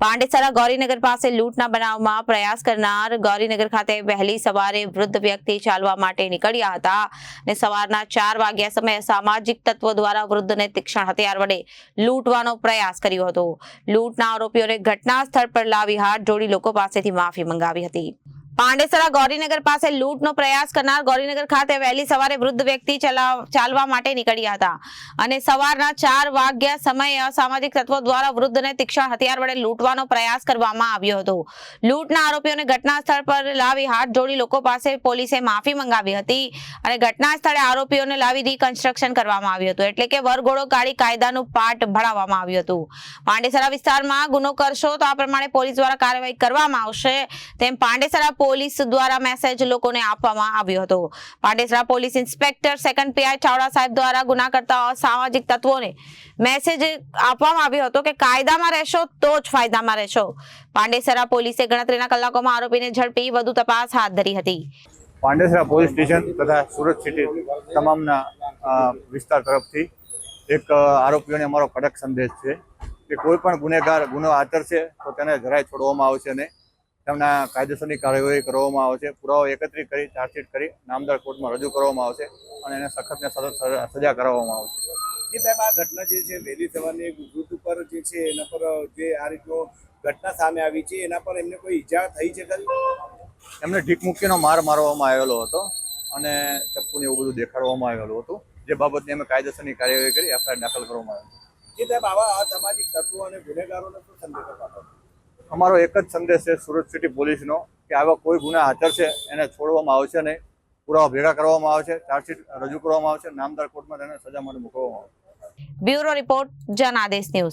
પાંડેસરા ગૌરીનગર પાસે લૂંટના બનાવમાં પ્રયાસ કરનાર ગૌરીનગર ખાતે વહેલી સવારે વૃદ્ધ વ્યક્તિ ચાલવા માટે નીકળ્યા હતા અને સવારના 4 વાગ્યા સમયે સામાજિક તત્વો દ્વારા વૃદ્ધને તીક્ષ્ણ હથિયાર વડે લૂંટવાનો પ્રયાસ કર્યો હતો। લૂંટના આરોપીઓને ઘટના સ્થળ પર લાવી હાથ જોડી લોકો પાસેથી માફી મંગાવી હતી। પાંડેસરા ગૌરીનગર પાસે લૂંટનો પ્રયાસ કરનાર ગૌરીનગર ખાતે વહેલી સવારે વૃદ્ધ વ્યક્તિ ચાલવા માટે નીકળ્યા હતા અને સવારના 4 વાગ્યા સમયે અસામાજિક તત્વો દ્વારા વૃદ્ધને તીક્ષ્ણ હથિયાર વડે લૂંટવાનો પ્રયાસ કરવામાં આવ્યો હતો। લૂંટના આરોપીઓને ઘટના સ્થળ પર લાવી હાથ જોડી લોકો પાસે પોલીસે માફી મંગાવી હતી અને ઘટના સ્થળે આરોપીઓને લાવી રિકન્સ્ટ્રક્શન કરવામાં આવ્યું હતું, એટલે કે વરઘોડો કાઢી કાયદાનું પાઠ ભણાવવામાં આવ્યું હતું। પાંડેસરા વિસ્તારમાં ગુનો કરશો તો આ પ્રમાણે પોલીસ દ્વારા કાર્યવાહી કરવામાં આવશે તેમ પાંડેસરા પોલીસ દ્વારા મેસેજ લોકોને આપવામાં આવ્યો હતો। Pandesara police inspector second PI Chavda સાહેબ દ્વારા ગુના કરતા અસામાજિક તત્વોને મેસેજ આપવામાં આવ્યો હતો કે કાયદામાં રહેશો તો જ ફાયદામાં રહેશો। પાંડેસરા પોલીસે ગણતરીના કલાકોમાં આરોપીને ઝડપી વધુ તપાસ હાથ ધરી હતી। પાંડેસરા પોલીસ સ્ટેશન તથા સુરત સિટી તમામના વિસ્તાર તરફથી એક આરોપીઓને અમારો કડક સંદેશ છે કે કોઈ પણ ગુનેગાર ગુનો આચરશે તો તેને જરાય છોડવામાં આવશે નહીં। તેમના કાયદેસરની કાર્યવાહી કરવામાં આવશે, પુરાવો એકત્રિત કરી ચાર્જશીટ કરી નામદાર કોર્ટમાં રજૂ કરવામાં આવશે અને એને સખતને સખત સજા કરવામાં આવશે। જે સાહેબ આ ઘટના જે છે વહેલી સવારની વૃદ્ધ ઉપર જે છે એના પર જે આ રીતનો ઘટના સામે આવી છે એના પર એમને કોઈ ઈજા થઈ છે ખરી? એમને ઢીકમુક્કીનો માર મારવામાં આવેલો હતો અને ચપ્પુને એવું બધું દેખાડવામાં આવેલું હતું, જે બાબતની અમે કાયદેસરની કાર્યવાહી કરી એફઆઈઆર દાખલ કરવામાં આવી। જે સાહેબ આવા અસામાજિક તત્વો અને ગુનેગારોને શું સંદેશ આપો? અમારો એક જ સંદેશ છે સુરત સિટી પોલીસનો કે આવા કોઈ ગુના આચરશે એને છોડવામાં આવશે નહીં, પુરાવા ભેગા કરવામાં આવશે, ચાર્જશીટ રજૂ કરવામાં આવશે, નામદાર કોર્ટમાં તેને સજા માટે મોકલવામાં આવશે। Bureau report Janadesh news.